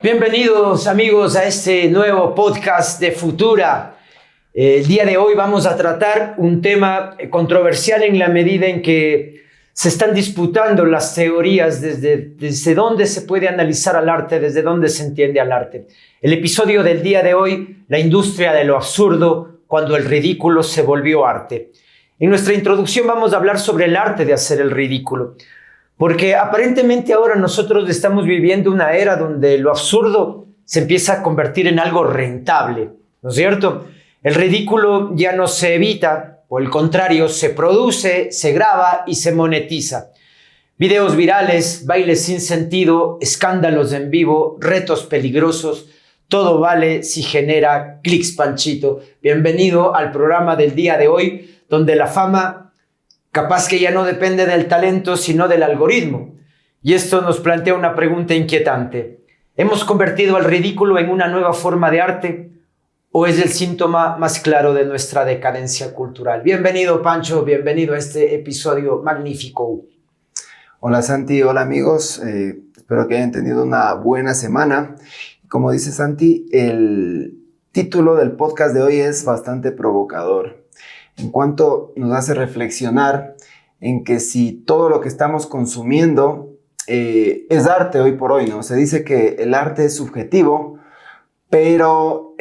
Bienvenidos amigos a este nuevo podcast de Futura. El día de hoy vamos a tratar un tema controversial en la medida en que se están disputando las teorías desde dónde se puede analizar al arte, desde dónde se entiende al arte. El episodio del día de hoy, la industria de lo absurdo cuando el ridículo se volvió arte. En nuestra introducción vamos a hablar sobre el arte de hacer el ridículo. Porque aparentemente ahora nosotros estamos viviendo una era donde lo absurdo se empieza a convertir en algo rentable, ¿no es cierto? El ridículo ya no se evita, por el contrario, se produce, se graba y se monetiza. Videos virales, bailes sin sentido, escándalos en vivo, retos peligrosos, todo vale si genera clics, Panchito. Bienvenido al programa del día de hoy, donde la fama capaz que ya no depende del talento, sino del algoritmo. Y esto nos plantea una pregunta inquietante. ¿Hemos convertido al ridículo en una nueva forma de arte o es el síntoma más claro de nuestra decadencia cultural? Bienvenido, Pancho, bienvenido a este episodio magnífico. Hola, Santi, hola amigos. Espero que hayan tenido una buena semana. Como dice Santi, el título del podcast de hoy es bastante provocador. En cuanto nos hace reflexionar en que si todo lo que estamos consumiendo es arte hoy por hoy, ¿no? Se dice que el arte es subjetivo, pero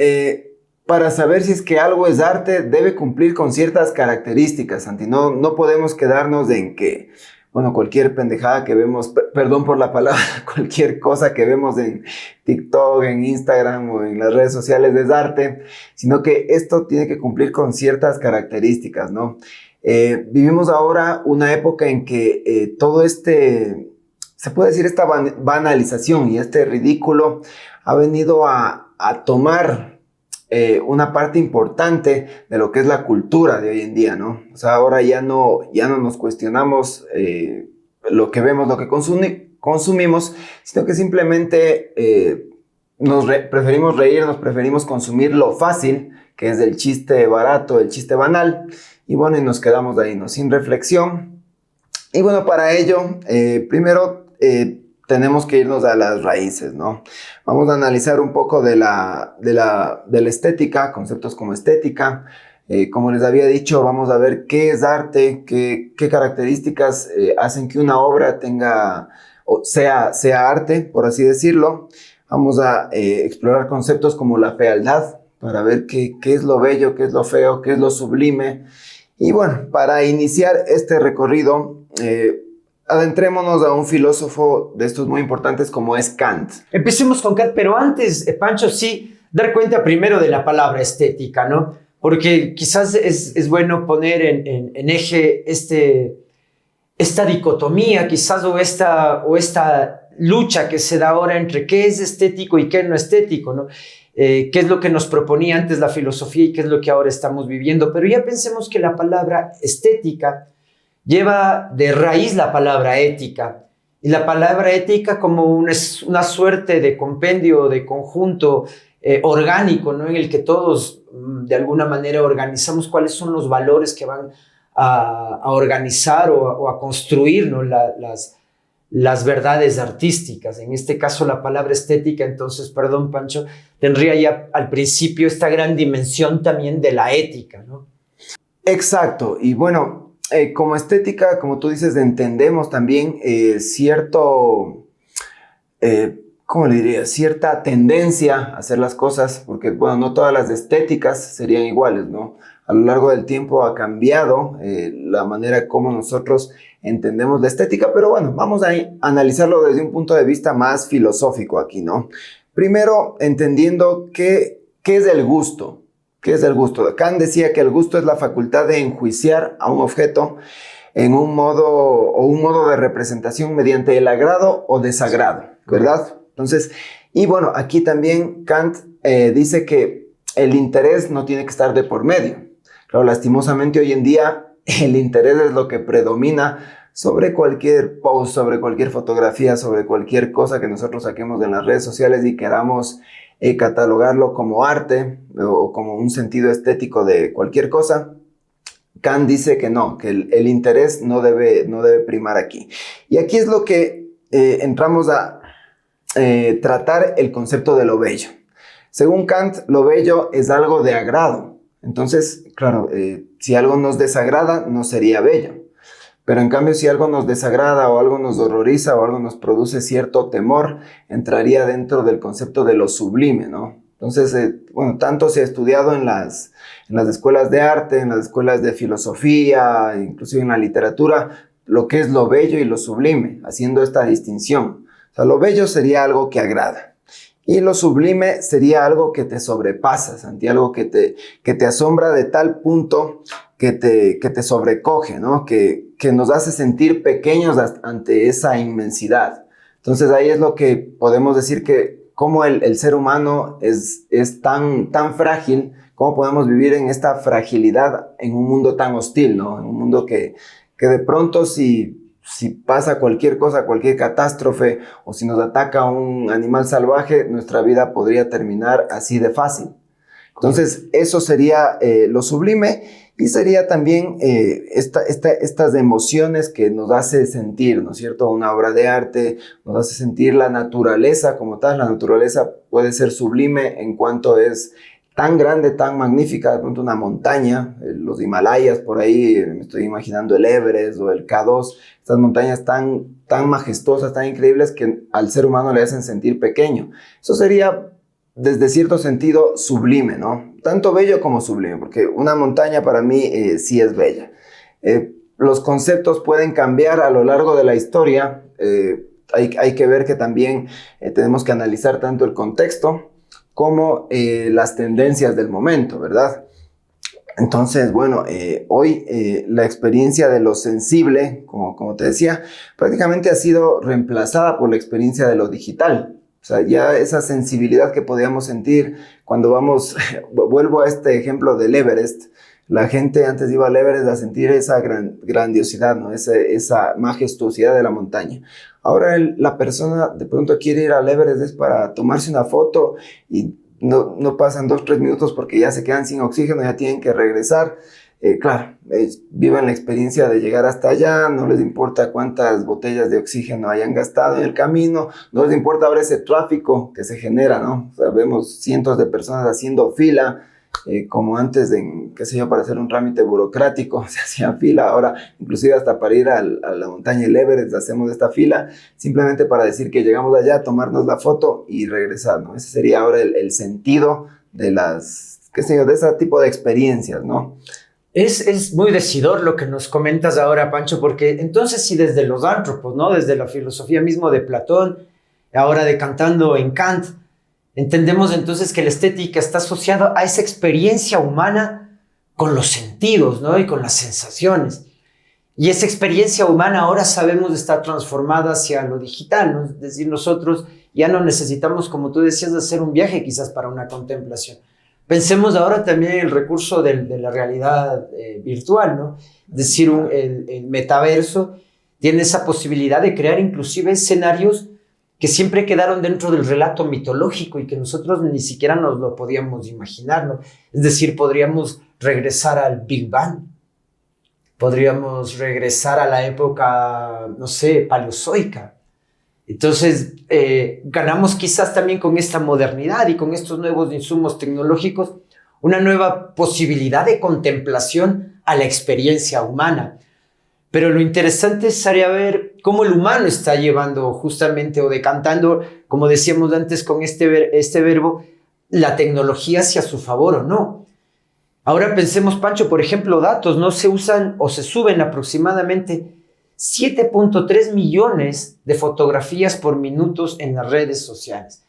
para saber si es que algo es arte debe cumplir con ciertas características, Santi. No podemos quedarnos en que, bueno, cualquier pendejada que vemos, perdón por la palabra, cualquier cosa que vemos en TikTok, en Instagram o en las redes sociales es arte, sino que esto tiene que cumplir con ciertas características, ¿no? Vivimos ahora una época en que todo se puede decir esta banalización y este ridículo ha venido a tomar una parte importante de lo que es la cultura de hoy en día, ¿no? O sea, ahora ya no nos cuestionamos lo que vemos, lo que consumimos, sino que simplemente preferimos reírnos, preferimos consumir lo fácil, que es el chiste barato, el chiste banal, y bueno, y nos quedamos ahí, ¿no? Sin reflexión. Y bueno, para ello, primero tenemos que irnos a las raíces, ¿no? Vamos a analizar un poco de la estética, conceptos como estética. Como les había dicho, vamos a ver qué es arte, qué características hacen que una obra tenga, o sea arte, por así decirlo. Vamos a explorar conceptos como la fealdad, para ver qué es lo bello, qué es lo feo, qué es lo sublime. Y bueno, para iniciar este recorrido, adentrémonos a un filósofo de estos muy importantes como es Kant. Empecemos con Kant, pero antes, Pancho, sí, dar cuenta primero de la palabra estética, ¿no? Porque quizás es bueno poner en eje esta dicotomía, quizás, o esta lucha que se da ahora entre qué es estético y qué no estético, ¿no? Qué es lo que nos proponía antes la filosofía y qué es lo que ahora estamos viviendo. Pero ya pensemos que la palabra estética lleva de raíz la palabra ética, y la palabra ética como una suerte de compendio, de conjunto orgánico, ¿no? En el que todos de alguna manera organizamos cuáles son los valores que van a organizar o a construir, ¿no? las verdades artísticas. En este caso la palabra estética, entonces, perdón Pancho, tendría ya al principio esta gran dimensión también de la ética, ¿no? Exacto, y bueno, como estética, como tú dices, entendemos también cierto, ¿cómo le diría? Cierta tendencia a hacer las cosas, porque bueno, no todas las estéticas serían iguales, ¿no? A lo largo del tiempo ha cambiado la manera como nosotros entendemos la estética, pero bueno, vamos a analizarlo desde un punto de vista más filosófico aquí, ¿no? Primero, entendiendo qué es el gusto. ¿Qué es el gusto? Kant decía que el gusto es la facultad de enjuiciar a un objeto en un modo de representación mediante el agrado o desagrado, ¿verdad? Entonces, y bueno, aquí también Kant dice que el interés no tiene que estar de por medio. Claro, lastimosamente hoy en día el interés es lo que predomina sobre cualquier post, sobre cualquier fotografía, sobre cualquier cosa que nosotros saquemos en las redes sociales y queramos catalogarlo como arte o como un sentido estético de cualquier cosa. Kant dice que no, que el interés no debe primar aquí. Y aquí es lo que entramos a tratar el concepto de lo bello. Según Kant, lo bello es algo de agrado. Entonces, claro, si algo nos desagrada, no sería bello. Pero en cambio, si algo nos desagrada o algo nos horroriza o algo nos produce cierto temor, entraría dentro del concepto de lo sublime, ¿no? Entonces, tanto se ha estudiado en las escuelas de arte, en las escuelas de filosofía, inclusive en la literatura, lo que es lo bello y lo sublime, haciendo esta distinción. O sea, lo bello sería algo que agrada. Y lo sublime sería algo que te sobrepasa, Santi, algo que te asombra de tal punto que te sobrecoge, ¿no? Que nos hace sentir pequeños ante esa inmensidad. Entonces ahí es lo que podemos decir que cómo el ser humano es tan frágil, cómo podemos vivir en esta fragilidad en un mundo tan hostil, ¿no? En un mundo que de pronto si pasa cualquier cosa, cualquier catástrofe, o si nos ataca un animal salvaje, nuestra vida podría terminar así de fácil. Entonces, eso sería lo sublime, y sería también estas emociones que nos hace sentir, ¿no es cierto? Una obra de arte nos hace sentir la naturaleza como tal. La naturaleza puede ser sublime en cuanto es tan grande, tan magnífica, de pronto una montaña, los Himalayas por ahí, me estoy imaginando el Everest o el K2, estas montañas tan majestuosas, tan increíbles que al ser humano le hacen sentir pequeño. Eso sería, desde cierto sentido, sublime, ¿no? Tanto bello como sublime, porque una montaña para mí sí es bella. Los conceptos pueden cambiar a lo largo de la historia. Hay que ver que también tenemos que analizar tanto el contexto como las tendencias del momento, ¿verdad? Entonces, hoy la experiencia de lo sensible, como te decía, prácticamente ha sido reemplazada por la experiencia de lo digital. O sea, ya esa sensibilidad que podíamos sentir cuando vamos, vuelvo a este ejemplo del Everest, la gente antes iba al Everest a sentir esa grandiosidad, ¿no? Esa majestuosidad de la montaña. Ahora la persona de pronto quiere ir al Everest es para tomarse una foto y no pasan 2-3 minutos porque ya se quedan sin oxígeno, ya tienen que regresar. Viven la experiencia de llegar hasta allá, no les importa cuántas botellas de oxígeno hayan gastado en el camino, no les importa ahora ese tráfico que se genera, ¿no? O sea, vemos cientos de personas haciendo fila, como antes para hacer un trámite burocrático se hacía fila, ahora inclusive hasta para ir a la montaña el Everest hacemos esta fila, simplemente para decir que llegamos allá, tomarnos la foto y regresar, ¿no? Ese sería ahora el sentido de de ese tipo de experiencias, ¿no? Es muy decidor lo que nos comentas ahora, Pancho, porque entonces si desde los antropos, ¿no? Desde la filosofía mismo de Platón, ahora decantando en Kant, entendemos entonces que la estética está asociada a esa experiencia humana con los sentidos, ¿no? Y con las sensaciones. Y esa experiencia humana ahora sabemos está transformada hacia lo digital, ¿no? Es decir, nosotros ya no necesitamos, como tú decías, hacer un viaje quizás para una contemplación. Pensemos ahora también en el recurso de la realidad virtual, ¿no? Es decir, el metaverso tiene esa posibilidad de crear inclusive escenarios que siempre quedaron dentro del relato mitológico y que nosotros ni siquiera nos lo podíamos imaginar, ¿no? Es decir, podríamos regresar al Big Bang, podríamos regresar a la época, no sé, paleozoica. Entonces, ganamos quizás también con esta modernidad y con estos nuevos insumos tecnológicos una nueva posibilidad de contemplación a la experiencia humana. Pero lo interesante sería ver cómo el humano está llevando justamente o decantando, como decíamos antes con este verbo, la tecnología hacia su favor o no. Ahora pensemos, Pancho, por ejemplo, datos, ¿no? Se usan o se suben aproximadamente 7.3 millones de fotografías por minutos en las redes sociales.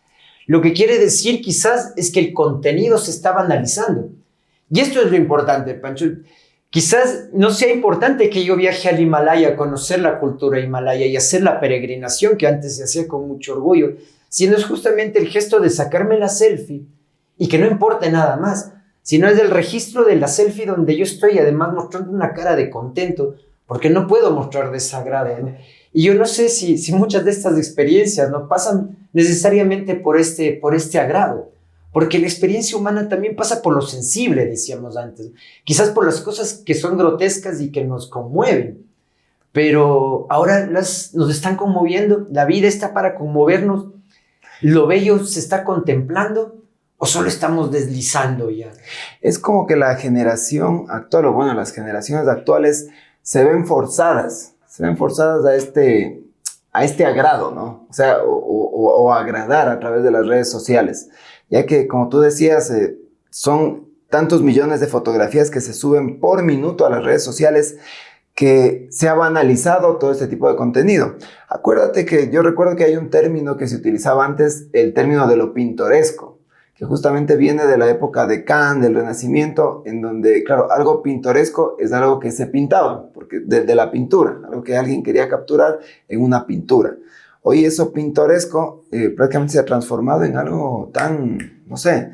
Lo que quiere decir quizás es que el contenido se está banalizando. Y esto es lo importante, Pancho. Quizás no sea importante que yo viaje al Himalaya a conocer la cultura himalaya y hacer la peregrinación que antes se hacía con mucho orgullo, sino es justamente el gesto de sacarme la selfie y que no importe nada más, sino es el registro de la selfie donde yo estoy además mostrando una cara de contento, porque no puedo mostrar desagrado, ¿no? Y yo no sé si muchas de estas experiencias no pasan necesariamente por este agrado, porque la experiencia humana también pasa por lo sensible, decíamos antes, quizás por las cosas que son grotescas y que nos conmueven, pero ahora nos están conmoviendo, la vida está para conmovernos, ¿Lo bello se está contemplando o solo estamos deslizando ya? Es como que la generación actual, o bueno, las generaciones actuales se ven forzadas a este agrado, ¿no? O sea, o agradar a través de las redes sociales, ya que, como tú decías, son tantos millones de fotografías que se suben por minuto a las redes sociales que se ha banalizado todo este tipo de contenido. Acuérdate que yo recuerdo que hay un término que se utilizaba antes, el término de lo pintoresco, que justamente viene de la época de Cannes, del Renacimiento, en donde, claro, algo pintoresco es algo que se pintaba, porque de la pintura, algo que alguien quería capturar en una pintura. Hoy eso pintoresco prácticamente se ha transformado en algo tan, no sé,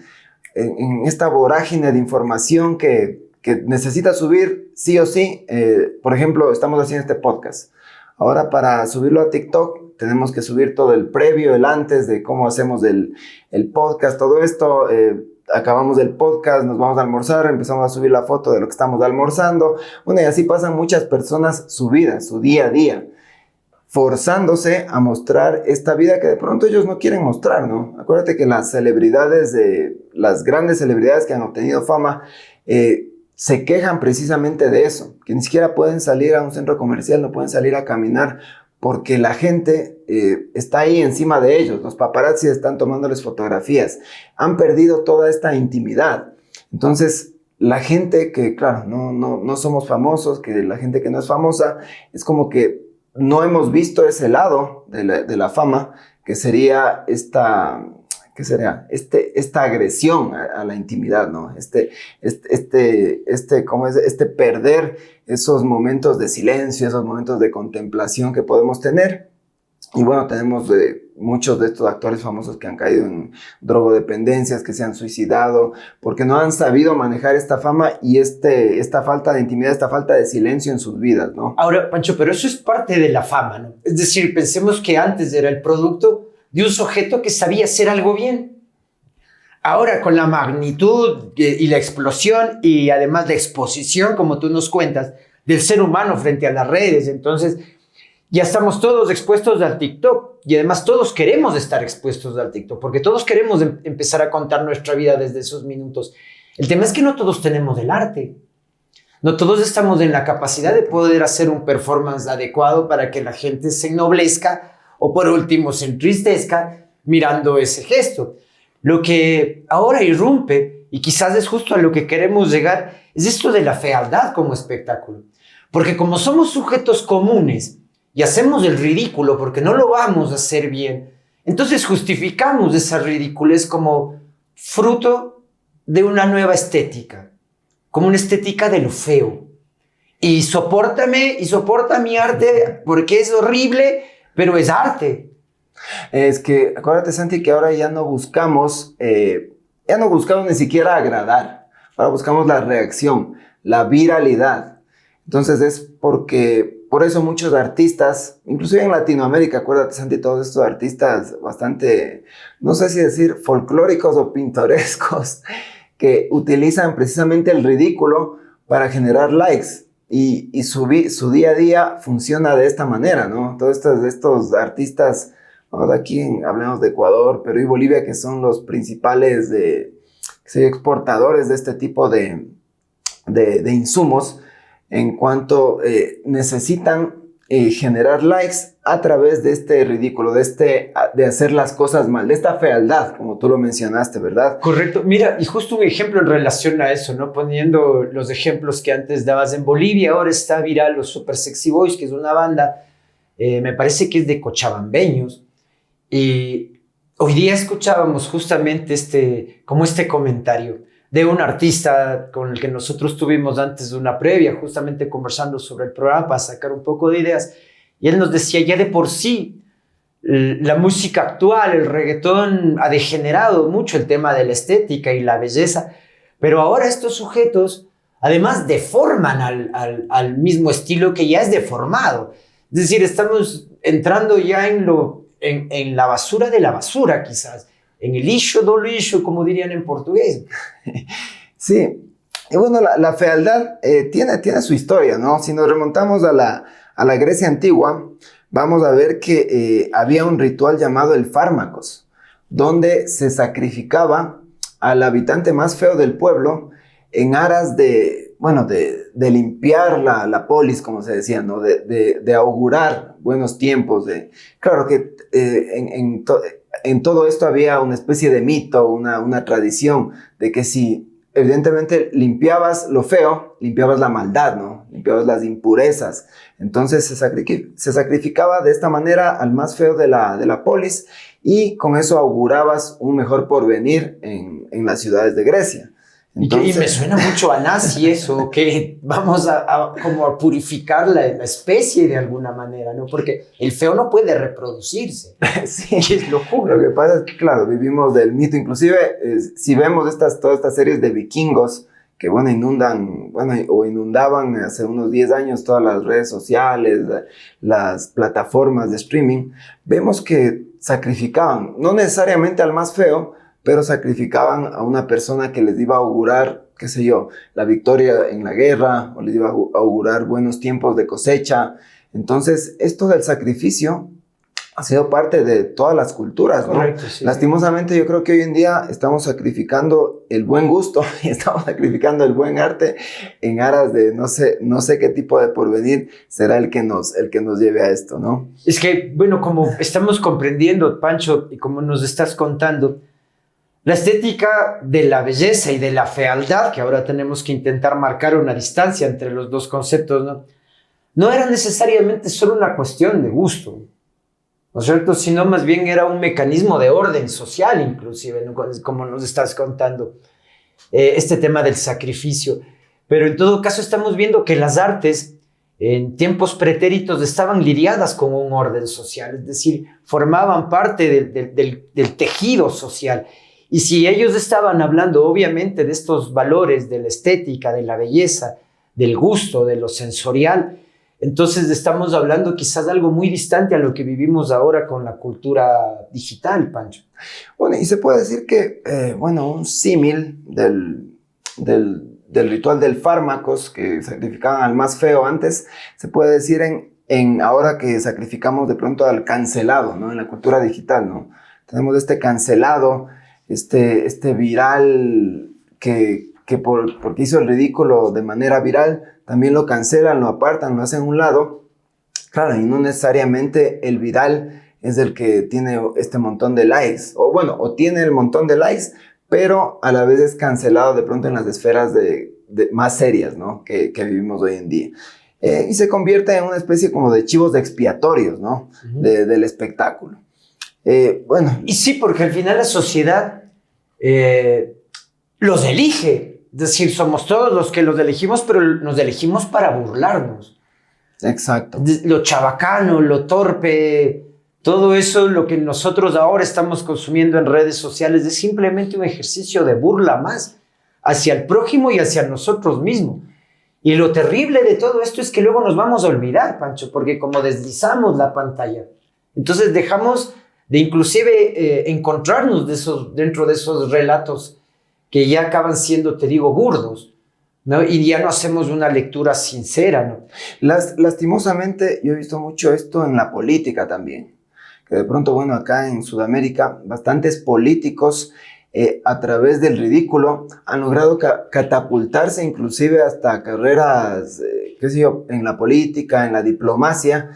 en esta vorágine de información que necesita subir sí o sí. Por ejemplo, estamos haciendo este podcast. Ahora, para subirlo a TikTok, tenemos que subir todo el previo, el antes de cómo hacemos el podcast, todo esto. Acabamos del podcast, nos vamos a almorzar, empezamos a subir la foto de lo que estamos almorzando. Bueno, y así pasan muchas personas su vida, su día a día, forzándose a mostrar esta vida que de pronto ellos no quieren mostrar, ¿no? Acuérdate que las grandes celebridades que han obtenido fama, se quejan precisamente de eso, que ni siquiera pueden salir a un centro comercial, no pueden salir a caminar, porque la gente está ahí encima de ellos, los paparazzi están tomándoles fotografías, han perdido toda esta intimidad. Entonces, la gente que, claro, no somos famosos, que la gente que no es famosa, es como que no hemos visto ese lado de la fama, que sería esta agresión a la intimidad, ¿no? ¿Cómo es? Perder esos momentos de silencio, esos momentos de contemplación que podemos tener. Y bueno, tenemos muchos de estos actores famosos que han caído en drogodependencias, que se han suicidado, porque no han sabido manejar esta fama y esta falta de intimidad, esta falta de silencio en sus vidas, ¿no? Ahora, Pancho, pero eso es parte de la fama, ¿no? Es decir, pensemos que antes era el producto de un sujeto que sabía hacer algo bien. Ahora, con la magnitud y la explosión y además la exposición, como tú nos cuentas, del ser humano frente a las redes, entonces ya estamos todos expuestos al TikTok y además todos queremos estar expuestos al TikTok porque todos queremos empezar a contar nuestra vida desde esos minutos. El tema es que no todos tenemos el arte. No todos estamos en la capacidad de poder hacer un performance adecuado para que la gente se ennoblezca o por último se entristezca mirando ese gesto. Lo que ahora irrumpe, y quizás es justo a lo que queremos llegar, es esto de la fealdad como espectáculo. Porque como somos sujetos comunes y hacemos el ridículo porque no lo vamos a hacer bien, entonces justificamos esa ridiculez como fruto de una nueva estética, como una estética de lo feo. Y sopórtame y soporta mi arte porque es horrible, pero es arte. Es que, acuérdate, Santi, que ahora ya no buscamos ni siquiera agradar. Ahora buscamos la reacción, la viralidad. Entonces por eso muchos artistas, inclusive en Latinoamérica, acuérdate, Santi, todos estos artistas bastante, no sé si decir folclóricos o pintorescos, que utilizan precisamente el ridículo para generar likes. Y su día a día funciona de esta manera, ¿no? Todos estos artistas, ¿no? Hablemos de Ecuador, Perú y Bolivia, que son los principales exportadores de este tipo de insumos, en cuanto necesitan generar likes a través de este ridículo, de hacer las cosas mal, de esta fealdad, como tú lo mencionaste, ¿verdad? Correcto. Mira, y justo un ejemplo en relación a eso, ¿no? Poniendo los ejemplos que antes dabas en Bolivia, ahora está viral los Super Sexy Boys, que es una banda, me parece que es de cochabambeños, y hoy día escuchábamos justamente este comentario de un artista con el que nosotros tuvimos antes de una previa, justamente conversando sobre el programa para sacar un poco de ideas. Y él nos decía, ya de por sí, la música actual, el reggaetón, ha degenerado mucho el tema de la estética y la belleza, pero ahora estos sujetos, además, deforman al mismo estilo que ya es deformado. Es decir, estamos entrando ya en la basura de la basura, quizás. En el lixo do lixo, como dirían en portugués. Sí, y bueno, la fealdad tiene su historia, ¿no? Si nos remontamos a la Grecia antigua, vamos a ver que había un ritual llamado el fármacos. donde se sacrificaba al habitante más feo del pueblo en aras de limpiar la polis, como se decía, ¿no? De augurar buenos tiempos. Claro que en todo esto había una especie de mito, una tradición de que si evidentemente limpiabas lo feo, limpiabas la maldad, ¿no? Limpiabas las impurezas. Entonces se sacrificaba de esta manera al más feo de la polis y con eso augurabas un mejor porvenir en las ciudades de Grecia. Entonces, y me suena mucho a nazi eso, que vamos como a purificar la especie de alguna manera, ¿no? Porque el feo no puede reproducirse. Sí, es locura. Lo que pasa es que, claro, vivimos del mito. Inclusive, si vemos todas estas series de vikingos que, inundaban hace unos 10 años todas las redes sociales, las plataformas de streaming, vemos que sacrificaban, no necesariamente al más feo, pero sacrificaban a una persona que les iba a augurar, qué sé yo, la victoria en la guerra, o les iba a augurar buenos tiempos de cosecha. Entonces, esto del sacrificio ha sido parte de todas las culturas, ¿no? Correcto, sí, Lastimosamente, yo creo que hoy en día estamos sacrificando el buen gusto y estamos sacrificando el buen arte en aras de no sé qué tipo de porvenir será el que nos lleve a esto, ¿no? Es que, bueno, como estamos comprendiendo, Pancho, y como nos estás contando, la estética de la belleza y de la fealdad, que ahora tenemos que intentar marcar una distancia entre los dos conceptos, no era necesariamente solo una cuestión de gusto, ¿no es cierto? Sino más bien era un mecanismo de orden social, inclusive, ¿no? Como nos estás contando, este tema del sacrificio. Pero en todo caso estamos viendo que las artes en tiempos pretéritos estaban lidiadas con un orden social, es decir, formaban parte del tejido social. Y si ellos estaban hablando, obviamente, de estos valores de la estética, de la belleza, del gusto, de lo sensorial, entonces estamos hablando quizás de algo muy distante a lo que vivimos ahora con la cultura digital, Pancho. Bueno, y se puede decir que, un símil del ritual del fármacos, que sacrificaban al más feo antes, se puede decir en ahora que sacrificamos de pronto al cancelado, ¿no? En la cultura digital, ¿no? Tenemos este cancelado, este viral porque hizo el ridículo de manera viral, también lo cancelan, lo apartan, lo hacen a un lado. Claro, y no necesariamente el viral es el que tiene este montón de likes, o tiene el montón de likes, pero a la vez es cancelado de pronto en las esferas más serias, ¿no? que vivimos hoy en día. Y se convierte en una especie como de chivos expiatorios, ¿no? Uh-huh. Del espectáculo. Y sí, porque al final la sociedad los elige. Es decir, somos todos los que los elegimos, pero nos elegimos para burlarnos. Exacto. Lo chabacano, lo torpe, todo eso, lo que nosotros ahora estamos consumiendo en redes sociales, es simplemente un ejercicio de burla más hacia el prójimo y hacia nosotros mismos. Y lo terrible de todo esto es que luego nos vamos a olvidar, Pancho, porque como deslizamos la pantalla, entonces dejamos de inclusive encontrarnos dentro de esos relatos que ya acaban siendo, te digo, burdos, ¿no? Y ya no hacemos una lectura sincera, ¿no? Lastimosamente, yo he visto mucho esto en la política también, que de pronto, acá en Sudamérica, bastantes políticos a través del ridículo han logrado catapultarse inclusive hasta carreras, en la política, en la diplomacia,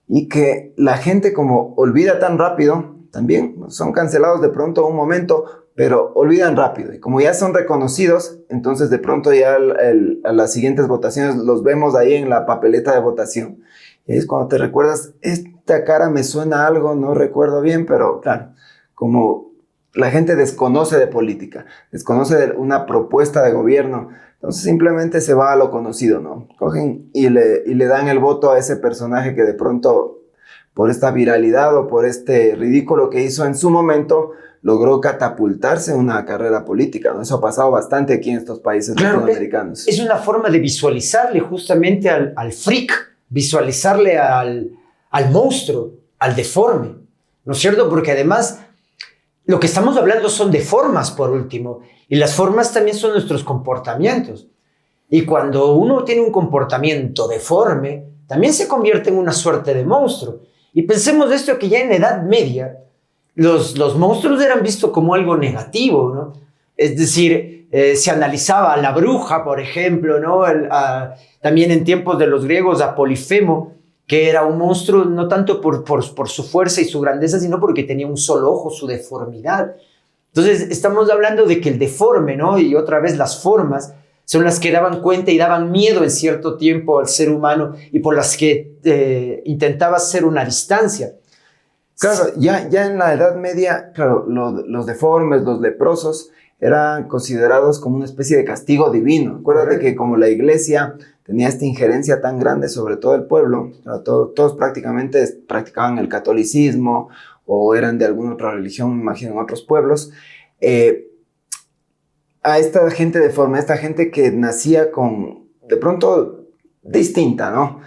y que la gente como olvida tan rápido, también son cancelados de pronto un momento, pero olvidan rápido. Y como ya son reconocidos, entonces de pronto ya a las siguientes votaciones los vemos ahí en la papeleta de votación. Y es cuando te recuerdas, esta cara me suena a algo, no recuerdo bien, pero claro, como la gente desconoce de política, desconoce de una propuesta de gobierno, entonces simplemente se va a lo conocido, ¿no? Cogen y le dan el voto a ese personaje que de pronto, por esta viralidad o por este ridículo que hizo en su momento, logró catapultarse en una carrera política, ¿no? Eso ha pasado bastante aquí en estos países latinoamericanos. Es una forma de visualizarle justamente al freak, visualizarle al monstruo, al deforme, ¿no es cierto? Porque además lo que estamos hablando son de formas, por último, y las formas también son nuestros comportamientos. Y cuando uno tiene un comportamiento deforme, también se convierte en una suerte de monstruo. Y pensemos de esto que ya en la Edad Media, los monstruos eran vistos como algo negativo, ¿no? Es decir, se analizaba a la bruja, por ejemplo, ¿no? También en tiempos de los griegos a Polifemo, que era un monstruo no tanto por su fuerza y su grandeza, sino porque tenía un solo ojo, su deformidad. Entonces, estamos hablando de que el deforme, ¿no? Y otra vez las formas son las que daban cuenta y daban miedo en cierto tiempo al ser humano y por las que intentaba hacer una distancia. Claro, ya en la Edad Media, claro, los deformes, los leprosos, eran considerados como una especie de castigo divino. Acuérdate que como la iglesia tenía esta injerencia tan grande sobre todo el pueblo, todos prácticamente practicaban el catolicismo o eran de alguna otra religión, me imagino, en otros pueblos, a esta gente deforme, a esta gente que nacía de pronto distinta, ¿no?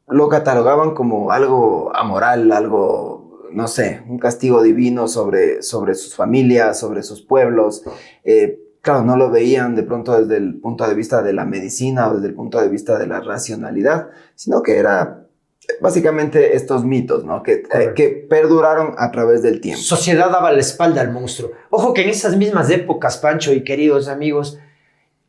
Lo catalogaban como algo amoral, algo, no sé, un castigo divino sobre sus familias, sobre sus pueblos. Claro, no lo veían de pronto desde el punto de vista de la medicina o desde el punto de vista de la racionalidad, sino que era básicamente estos mitos, ¿no? Que perduraron a través del tiempo. Sociedad daba la espalda al monstruo. Ojo que en esas mismas épocas, Pancho y queridos amigos,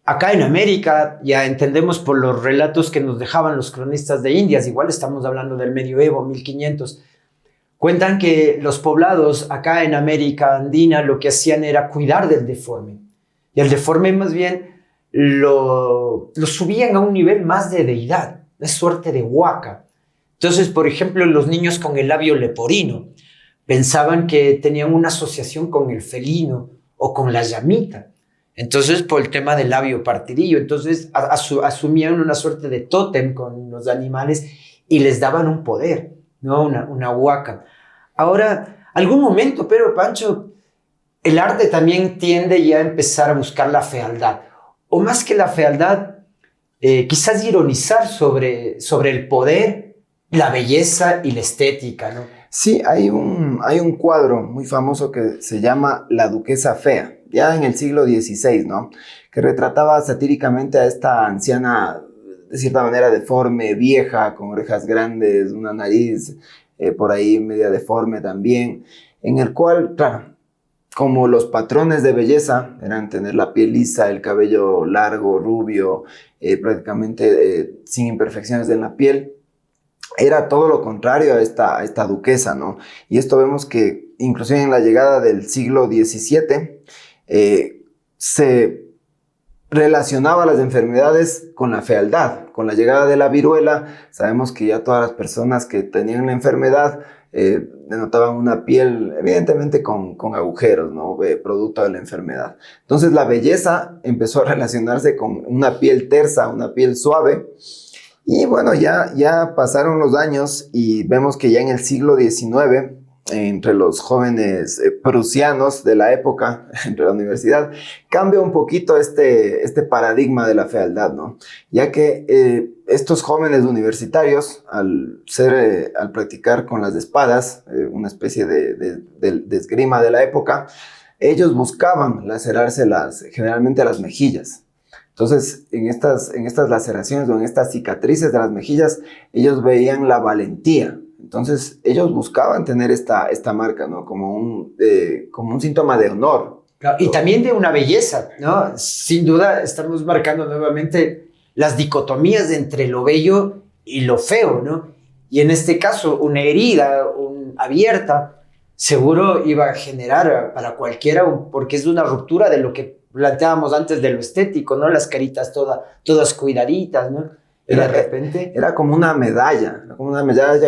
acá en América, ya entendemos por los relatos que nos dejaban los cronistas de Indias, igual estamos hablando del medioevo, 1500, cuentan que los poblados acá en América Andina lo que hacían era cuidar del deforme. Y el deforme más bien lo subían a un nivel más de deidad, una suerte de huaca. Entonces, por ejemplo, los niños con el labio leporino pensaban que tenían una asociación con el felino o con la llamita. Entonces, por el tema del labio partidillo, entonces asumían una suerte de tótem con los animales y les daban un poder, ¿no? Una huaca. Ahora, algún momento, pero Pancho, el arte también tiende ya a empezar a buscar la fealdad. O más que la fealdad, quizás ironizar sobre el poder, la belleza y la estética, ¿no? Sí, hay un cuadro muy famoso que se llama La Duquesa Fea, ya en el siglo XVI, ¿no? Que retrataba satíricamente a esta anciana, de cierta manera deforme, vieja, con orejas grandes, una nariz por ahí media deforme también, en el cual, claro, como los patrones de belleza eran tener la piel lisa, el cabello largo, rubio, prácticamente sin imperfecciones en la piel, era todo lo contrario a esta duquesa, ¿no? Y esto vemos que inclusive en la llegada del siglo XVII se relacionaba las enfermedades con la fealdad. Con la llegada de la viruela, sabemos que ya todas las personas que tenían la enfermedad denotaban una piel evidentemente con agujeros, ¿no? Producto de la enfermedad. Entonces la belleza empezó a relacionarse con una piel tersa, una piel suave. Y bueno, ya pasaron los años y vemos que ya en el siglo XIX, entre los jóvenes prusianos de la época, entre la universidad, cambia un poquito este paradigma de la fealdad, ¿no? Ya que estos jóvenes universitarios, al practicar con las espadas, una especie de esgrima de la época, ellos buscaban lacerarse generalmente las mejillas. Entonces, en estas laceraciones o en estas cicatrices de las mejillas, ellos veían la valentía. Entonces, ellos buscaban tener esta marca, ¿no? Como un síntoma de honor. Claro, y también de una belleza, ¿no? Sin duda, estamos marcando nuevamente las dicotomías entre lo bello y lo feo, ¿no? Y en este caso, una herida abierta seguro iba a generar para cualquiera, porque es una ruptura de lo que planteábamos antes de lo estético, ¿no? Las caritas todas cuidaditas, ¿no? Y de repente... Era como una medalla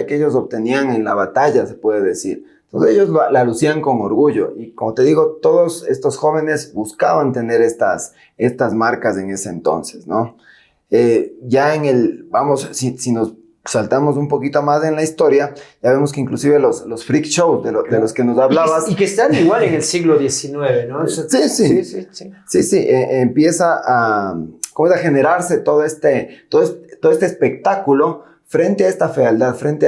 que ellos obtenían en la batalla, se puede decir. Entonces ellos la lucían con orgullo. Y como te digo, todos estos jóvenes buscaban tener estas marcas en ese entonces, ¿no? Ya si nos saltamos un poquito más en la historia, ya vemos que inclusive los freak shows de los que nos hablabas... Y que están igual en el siglo XIX, ¿no? Sí. Empieza a generarse todo este espectáculo frente a esta fealdad, frente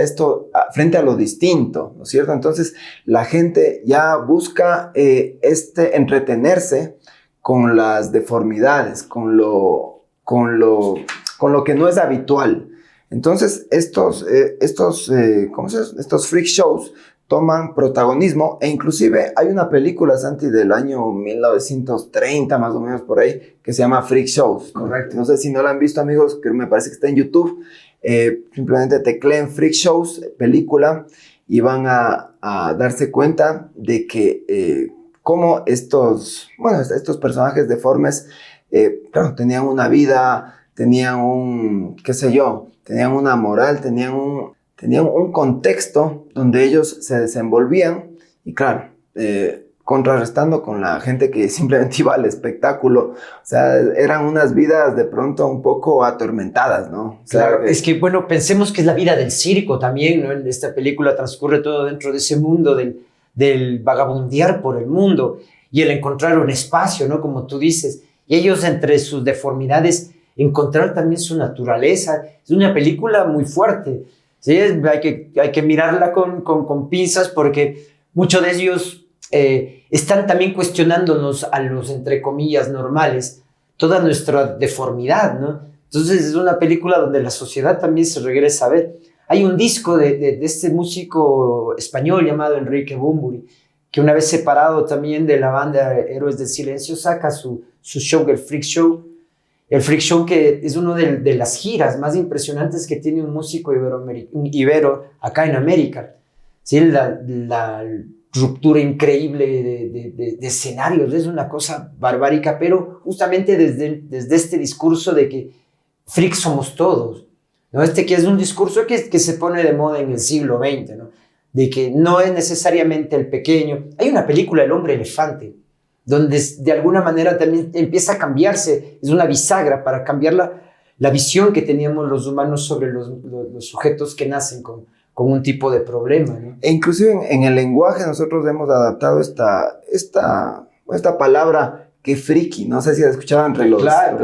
a lo distinto, ¿no es cierto? Entonces la gente ya busca entretenerse con las deformidades, con lo que no es habitual. Entonces, estos freak shows toman protagonismo, e inclusive hay una película, Santi, del año 1930 más o menos por ahí, que se llama Freak Shows. Correcto. No sé si no la han visto, amigos, que me parece que está en YouTube. Simplemente tecleen Freak Shows, película, y van a darse cuenta de que cómo estos personajes deformes, claro, tenían una vida, tenían tenían una moral, tenían un contexto donde ellos se desenvolvían, y claro, contrarrestando con la gente que simplemente iba al espectáculo. O sea, eran unas vidas de pronto un poco atormentadas, ¿no? O sea, Claro, es que, bueno, pensemos que es la vida del circo también, ¿no? En esta película transcurre todo dentro de ese mundo del vagabundear por el mundo y el encontrar un espacio, ¿no? Como tú dices, y ellos entre sus deformidades encontrar también su naturaleza. Es una película muy fuerte, ¿sí? Hay que mirarla con pinzas, porque muchos de ellos están también cuestionándonos a los, entre comillas, normales, toda nuestra deformidad, ¿no? Entonces es una película donde la sociedad también se regresa a ver. Hay un disco de este músico español llamado Enrique Bunbury, que una vez separado también de la banda Héroes del Silencio, saca su show, el Freak Show. El Freak Show, que es una de las giras más impresionantes que tiene un músico ibero acá en América. ¿Sí? La ruptura increíble de escenarios, es una cosa barbárica, pero justamente desde este discurso de que freaks somos todos, ¿no? Que es un discurso que se pone de moda en el siglo XX, ¿no? De que no es necesariamente el pequeño. Hay una película, El hombre elefante, donde de alguna manera también empieza a cambiarse, es una bisagra para cambiar la visión que teníamos los humanos sobre los sujetos que nacen con un tipo de problema, ¿no? E inclusive en el lenguaje nosotros hemos adaptado esta palabra que friki, no sé si la escuchaban entre los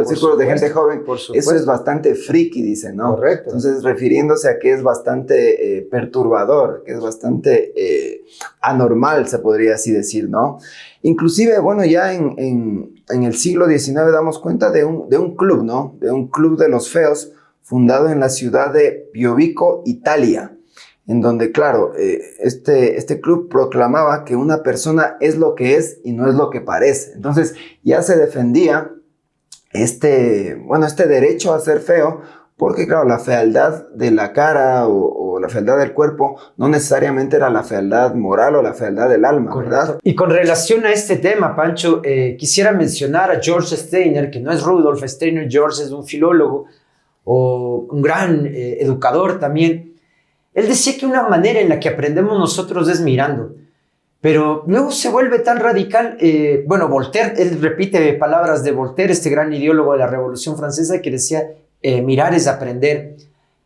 círculos de gente joven, eso es bastante friki, dicen, ¿no? Correcto. Entonces, refiriéndose a que es bastante perturbador, que es bastante anormal, se podría así decir, ¿no? Inclusive, bueno, ya en el siglo XIX damos cuenta de un club, ¿no? De un club de los feos, fundado en la ciudad de Piovico, Italia, en donde, claro, este club proclamaba que una persona es lo que es y no es lo que parece. Entonces, ya se defendía este derecho a ser feo, porque, claro, la fealdad de la cara o la fealdad del cuerpo no necesariamente era la fealdad moral o la fealdad del alma, ¿verdad? Y con relación a este tema, Pancho, quisiera mencionar a George Steiner, que no es Rudolf Steiner. George es un filólogo o un gran educador también. Él decía que una manera en la que aprendemos nosotros es mirando, pero luego se vuelve tan radical. Voltaire, él repite palabras de Voltaire, este gran ideólogo de la Revolución Francesa, que decía, mirar es aprender.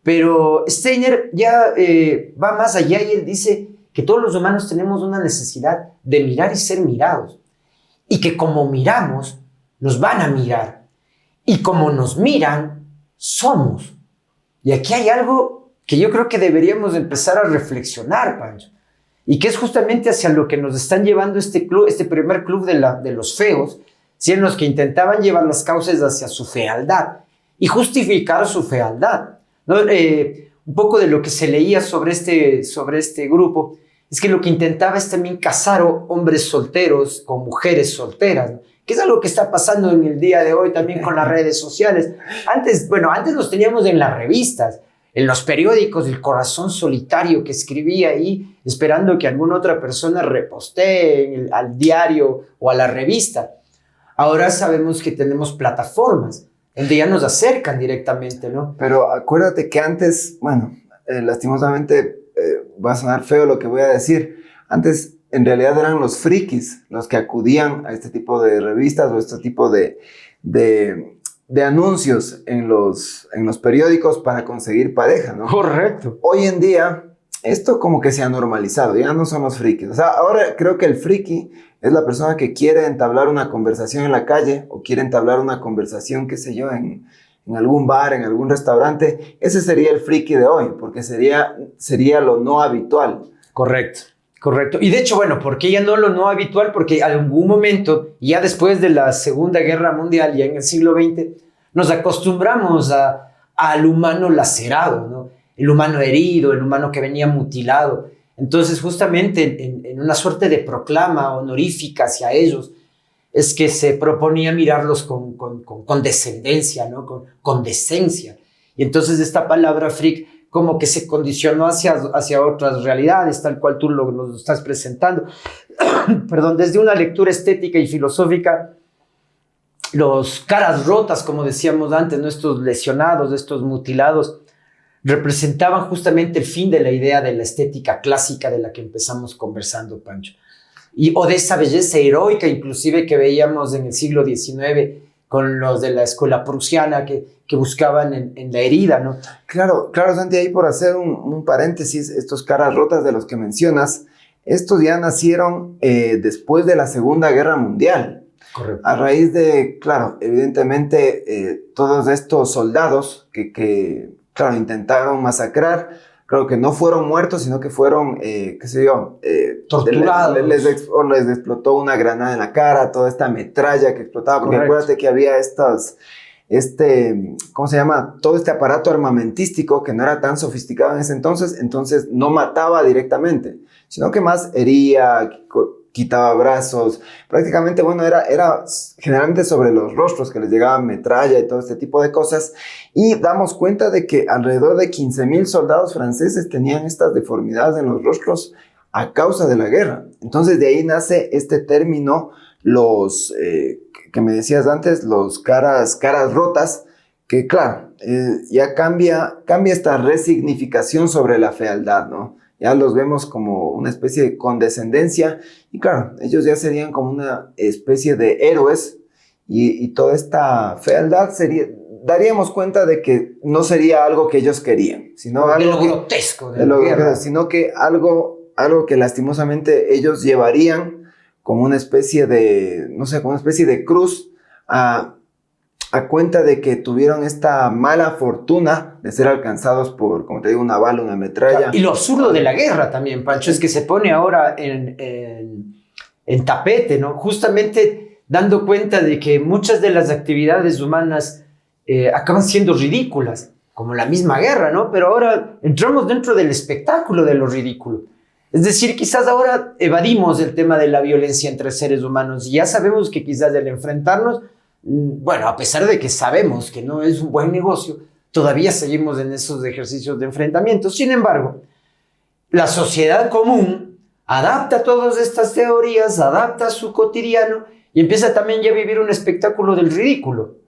Pero Steiner ya va más allá, y él dice que todos los humanos tenemos una necesidad de mirar y ser mirados, y que como miramos, nos van a mirar, y como nos miran, somos. Y aquí hay algo que yo creo que deberíamos empezar a reflexionar, Pancho, y que es justamente hacia lo que nos están llevando este primer club de los feos, ¿sí? En los que intentaban llevar las causas hacia su fealdad y justificar su fealdad, ¿no? Un poco de lo que se leía sobre este grupo es que lo que intentaba es también casar hombres solteros con mujeres solteras, ¿no? Que es algo que está pasando en el día de hoy también con las redes sociales. Antes los teníamos en las revistas, en los periódicos, el corazón solitario que escribía ahí, esperando que alguna otra persona repostee al diario o a la revista. Ahora sabemos que tenemos plataformas donde ya nos acercan directamente, ¿no? Pero acuérdate que antes, lastimosamente va a sonar feo lo que voy a decir, antes en realidad eran los frikis los que acudían a este tipo de revistas o este tipo de anuncios en los periódicos para conseguir pareja, ¿no? Correcto. Hoy en día, esto como que se ha normalizado, ya no son los frikis. O sea, ahora creo que el friki es la persona que quiere entablar una conversación en la calle o quiere entablar una conversación, qué sé yo, en algún bar, en algún restaurante. Ese sería el friki de hoy, porque sería lo no habitual. Correcto. Y de hecho, ¿por qué ya no lo no habitual? Porque en algún momento, ya después de la Segunda Guerra Mundial, ya en el siglo XX, nos acostumbramos al humano lacerado, ¿no? El humano herido, el humano que venía mutilado. Entonces, justamente en una suerte de proclama honorífica hacia ellos, es que se proponía mirarlos con descendencia, ¿no? Con decencia. Y entonces esta palabra freak como que se condicionó hacia otras realidades, tal cual tú lo estás presentando. Perdón, desde una lectura estética y filosófica, los caras rotas, como decíamos antes, ¿no? Estos lesionados, estos mutilados, representaban justamente el fin de la idea de la estética clásica de la que empezamos conversando, Pancho. O de esa belleza heroica, inclusive, que veíamos en el siglo XIX con los de la escuela prusiana que buscaban en la herida, ¿no? Claro, Santi, ahí por hacer un paréntesis, estos caras rotas de los que mencionas, estos ya nacieron después de la Segunda Guerra Mundial. Correcto. A raíz de, claro, evidentemente, todos estos soldados que claro, intentaron masacrar, creo que no fueron muertos, sino que fueron, qué sé yo, torturados. Les explotó una granada en la cara, toda esta metralla que explotaba, porque Correcto. acuérdate que había ¿cómo se llama? Todo este aparato armamentístico que no era tan sofisticado en ese entonces no mataba directamente, sino que más hería, quitaba brazos, prácticamente, bueno, era generalmente sobre los rostros que les llegaba metralla y todo este tipo de cosas, y damos cuenta de que alrededor de 15,000 soldados franceses tenían estas deformidades en los rostros a causa de la guerra. Entonces de ahí nace este término, que me decías antes, los caras rotas, que claro, ya cambia esta resignificación sobre la fealdad, ¿no? Ya los vemos como una especie de condescendencia y claro, ellos ya serían como una especie de héroes y toda esta fealdad daríamos cuenta de que no sería algo que ellos querían, sino de algo lo grotesco de la guerra. sino que algo que lastimosamente ellos llevarían como una especie de, no sé, como una especie de cruz a cuenta de que tuvieron esta mala fortuna de ser alcanzados por, como te digo, una bala, una metralla. Y lo absurdo de la guerra también, Pancho, es que se pone ahora en tapete, ¿no? Justamente dando cuenta de que muchas de las actividades humanas acaban siendo ridículas, como la misma guerra, ¿no? Pero ahora entramos dentro del espectáculo de lo ridículo. Es decir, quizás ahora evadimos el tema de la violencia entre seres humanos y ya sabemos que quizás el enfrentarnos, bueno, a pesar de que sabemos que no es un buen negocio, todavía seguimos en esos ejercicios de enfrentamiento. Sin embargo, la sociedad común adapta todas estas teorías, adapta a su cotidiano y empieza también ya a vivir un espectáculo del ridículo.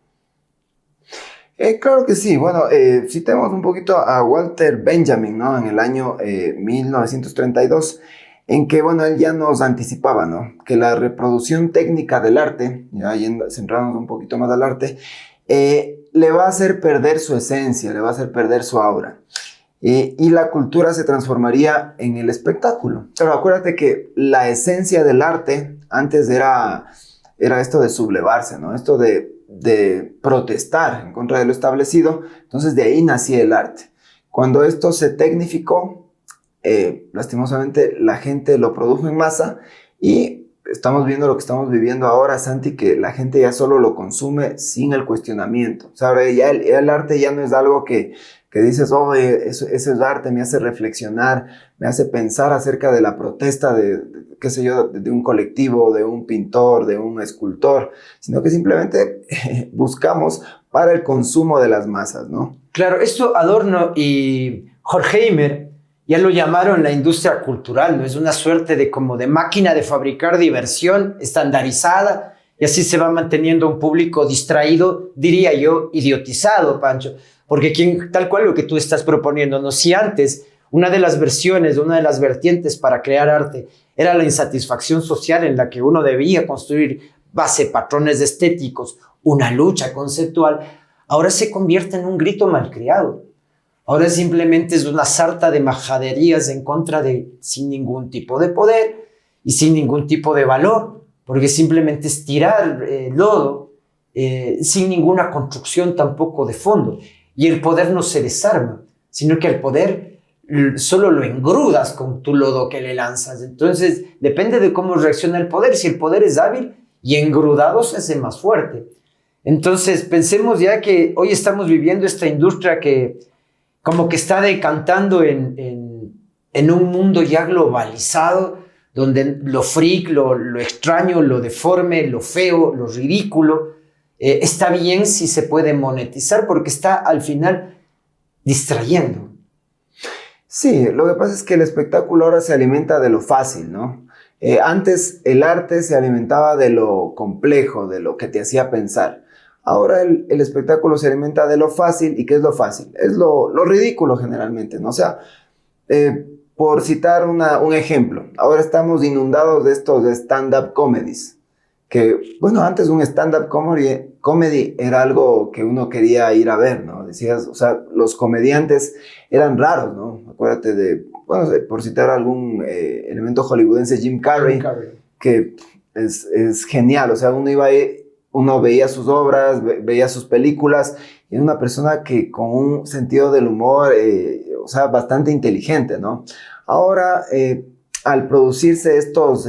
Claro que sí. Bueno, citemos un poquito a Walter Benjamin, ¿no? En el año 1932, en que, bueno, él ya nos anticipaba, ¿no? Que la reproducción técnica del arte, ya centrándonos un poquito más al arte, le va a hacer perder su esencia, le va a hacer perder su aura. Y la cultura se transformaría en el espectáculo. Pero acuérdate que la esencia del arte antes era esto de sublevarse, ¿no? Esto de protestar en contra de lo establecido. Entonces de ahí nacía el arte. Cuando esto se tecnificó, lastimosamente la gente lo produjo en masa y estamos viendo lo que estamos viviendo ahora, Santi, que la gente ya solo lo consume sin el cuestionamiento. O sea, ahora ya el arte ya no es algo que dices, oh, eso es arte, me hace reflexionar, me hace pensar acerca de la protesta qué sé yo, de un colectivo, de un pintor, de un escultor, sino que simplemente buscamos para el consumo de las masas, ¿no? Claro, esto Adorno y Horkheimer ya lo llamaron la industria cultural, ¿no? Es una suerte de como de máquina de fabricar diversión estandarizada y así se va manteniendo un público distraído, diría yo, idiotizado, Pancho. Porque tal cual lo que tú estás proponiendo, ¿no? Si antes una de las versiones, una de las vertientes para crear arte era la insatisfacción social en la que uno debía construir base patrones estéticos, una lucha conceptual, ahora se convierte en un grito malcriado. Ahora simplemente es una sarta de majaderías en contra sin ningún tipo de poder y sin ningún tipo de valor, porque simplemente es tirar lodo sin ninguna construcción tampoco de fondo. Y el poder no se desarma, sino que el poder solo lo engrudas con tu lodo que le lanzas. Entonces, depende de cómo reacciona el poder. Si el poder es hábil y engrudado, se hace más fuerte. Entonces, pensemos ya que hoy estamos viviendo esta industria que como que está decantando en en un mundo ya globalizado, donde lo freak, lo extraño, lo deforme, lo feo, lo ridículo, está bien si se puede monetizar porque está al final distrayendo. Sí, lo que pasa es que el espectáculo ahora se alimenta de lo fácil, ¿no? Antes el arte se alimentaba de lo complejo, de lo que te hacía pensar. Ahora el espectáculo se alimenta de lo fácil. ¿Y qué es lo fácil? Es lo ridículo generalmente, ¿no? O sea, por citar un ejemplo, ahora estamos inundados de estos stand-up comedies, que, bueno, antes un stand-up comedy era algo que uno quería ir a ver, ¿no? Decías, o sea, los comediantes eran raros, ¿no? Acuérdate de, bueno, por citar algún elemento hollywoodense, Jim Carrey, que es genial, o sea, uno veía sus obras, veía sus películas, y era una persona que con un sentido del humor, o sea, bastante inteligente, ¿no? Ahora, al producirse estos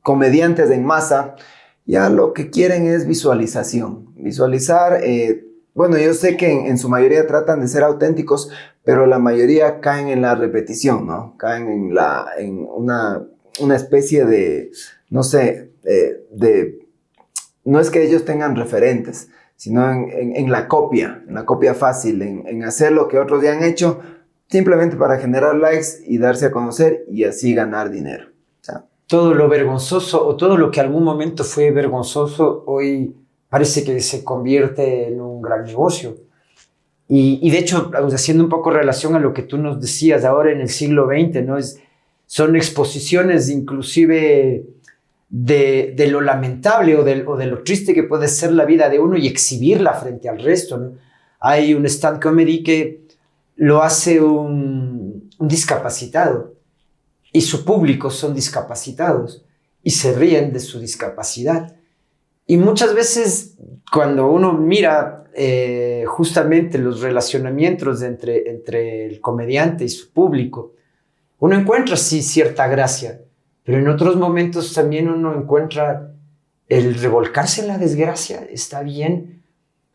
comediantes en masa, ya lo que quieren es visualización. Visualizar, bueno, yo sé que en su mayoría tratan de ser auténticos, pero la mayoría caen en la repetición, ¿no? Caen en una especie de, no sé, no es que ellos tengan referentes, sino en la copia fácil, en hacer lo que otros ya han hecho, simplemente para generar likes y darse a conocer y así ganar dinero. O sea, todo lo vergonzoso o todo lo que algún momento fue vergonzoso, hoy parece que se convierte en un gran negocio. Y de hecho, haciendo un poco relación a lo que tú nos decías ahora en el siglo XX, ¿no? Son exposiciones inclusive de lo lamentable o de lo triste que puede ser la vida de uno y exhibirla frente al resto, ¿no? Hay un stand comedy que lo hace un discapacitado y su público son discapacitados y se ríen de su discapacidad. Y muchas veces cuando uno mira justamente los relacionamientos entre el comediante y su público, uno encuentra sí cierta gracia, pero en otros momentos también uno encuentra el revolcarse en la desgracia, ¿está bien?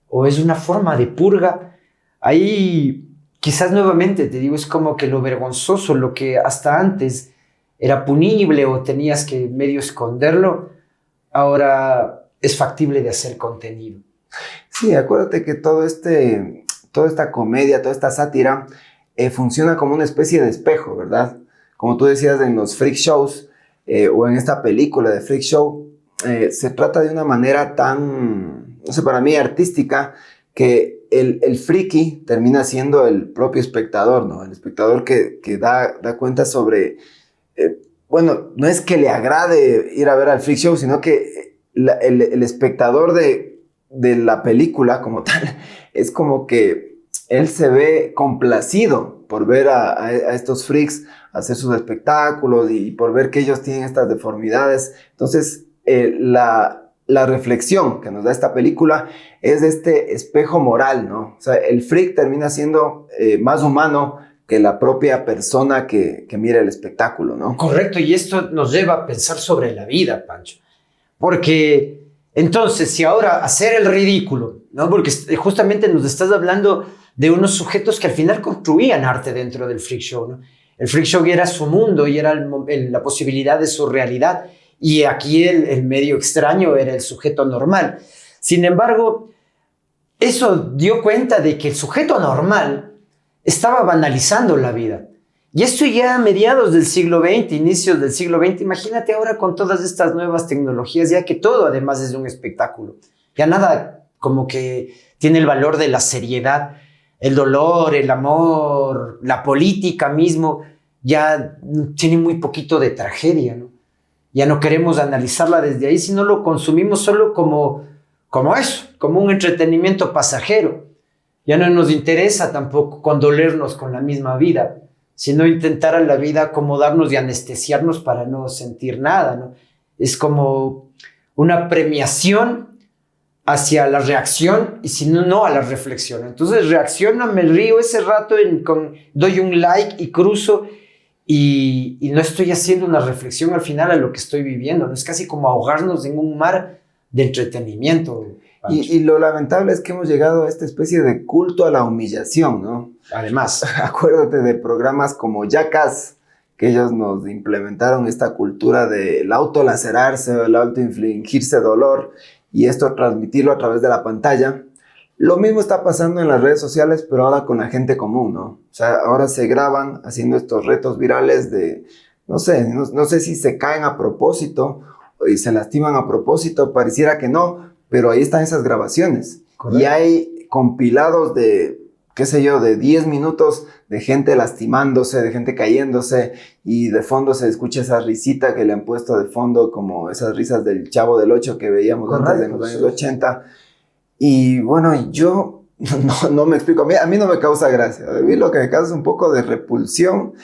¿O es una forma de purga? Ahí quizás nuevamente te digo, es como que lo vergonzoso, lo que hasta antes era punible o tenías que medio esconderlo, ahora es factible de hacer contenido. Sí, acuérdate que toda esta comedia, toda esta sátira funciona como una especie de espejo, ¿verdad? Como tú decías en los freak shows o en esta película de Freak Show, se trata de una manera tan, no sé, para mí artística, que el friki termina siendo el propio espectador, ¿no? El espectador que da cuenta sobre, bueno, no es que le agrade ir a ver al freak show, sino que el espectador de la película como tal, es como que él se ve complacido por ver a estos freaks hacer sus espectáculos y por ver que ellos tienen estas deformidades. Entonces, la reflexión que nos da esta película es de este espejo moral, ¿no? O sea, el freak termina siendo más humano que la propia persona que mira el espectáculo, ¿no? Correcto, y esto nos lleva a pensar sobre la vida, Pancho. Porque entonces, si ahora hacer el ridículo, ¿no? Porque justamente nos estás hablando de unos sujetos que al final construían arte dentro del freak show, ¿no? El freak show era su mundo y era la posibilidad de su realidad. Y aquí el medio extraño era el sujeto normal. Sin embargo, eso dio cuenta de que el sujeto normal estaba banalizando la vida. Y esto ya a mediados del siglo XX, inicios del siglo XX, imagínate ahora con todas estas nuevas tecnologías, ya que todo además es un espectáculo. Ya nada como que tiene el valor de la seriedad, el dolor, el amor, la política mismo, ya tiene muy poquito de tragedia, ¿no? Ya no queremos analizarla desde ahí, sino lo consumimos solo como eso, como un entretenimiento pasajero. Ya no nos interesa tampoco condolernos con la misma vida, sino intentar a la vida acomodarnos y anestesiarnos para no sentir nada, ¿no? Es como una premiación hacia la reacción y si no, no a la reflexión. Entonces reacciono, me río ese rato, doy un like y cruzo y no estoy haciendo una reflexión al final a lo que estoy viviendo, ¿no? Es casi como ahogarnos en un mar de entretenimiento. Pancho. Y lo lamentable es que hemos llegado a esta especie de culto a la humillación, ¿no? Además, Acuérdate de programas como Jackass, que ellos nos implementaron esta cultura del autolacerarse o el autoinfligirse dolor y esto transmitirlo a través de la pantalla. Lo mismo está pasando en las redes sociales, pero ahora con la gente común, ¿no? O sea, ahora se graban haciendo estos retos virales de, no sé si se caen a propósito y se lastiman a propósito, pareciera que no, pero ahí están esas grabaciones. Correcto. Y hay compilados de, qué sé yo, de 10 minutos de gente lastimándose, de gente cayéndose, y de fondo se escucha esa risita que le han puesto de fondo, como esas risas del Chavo del Ocho que veíamos antes de los años 80. Y bueno, yo no me explico, a mí no me causa gracia, a mí lo que me causa es un poco de repulsión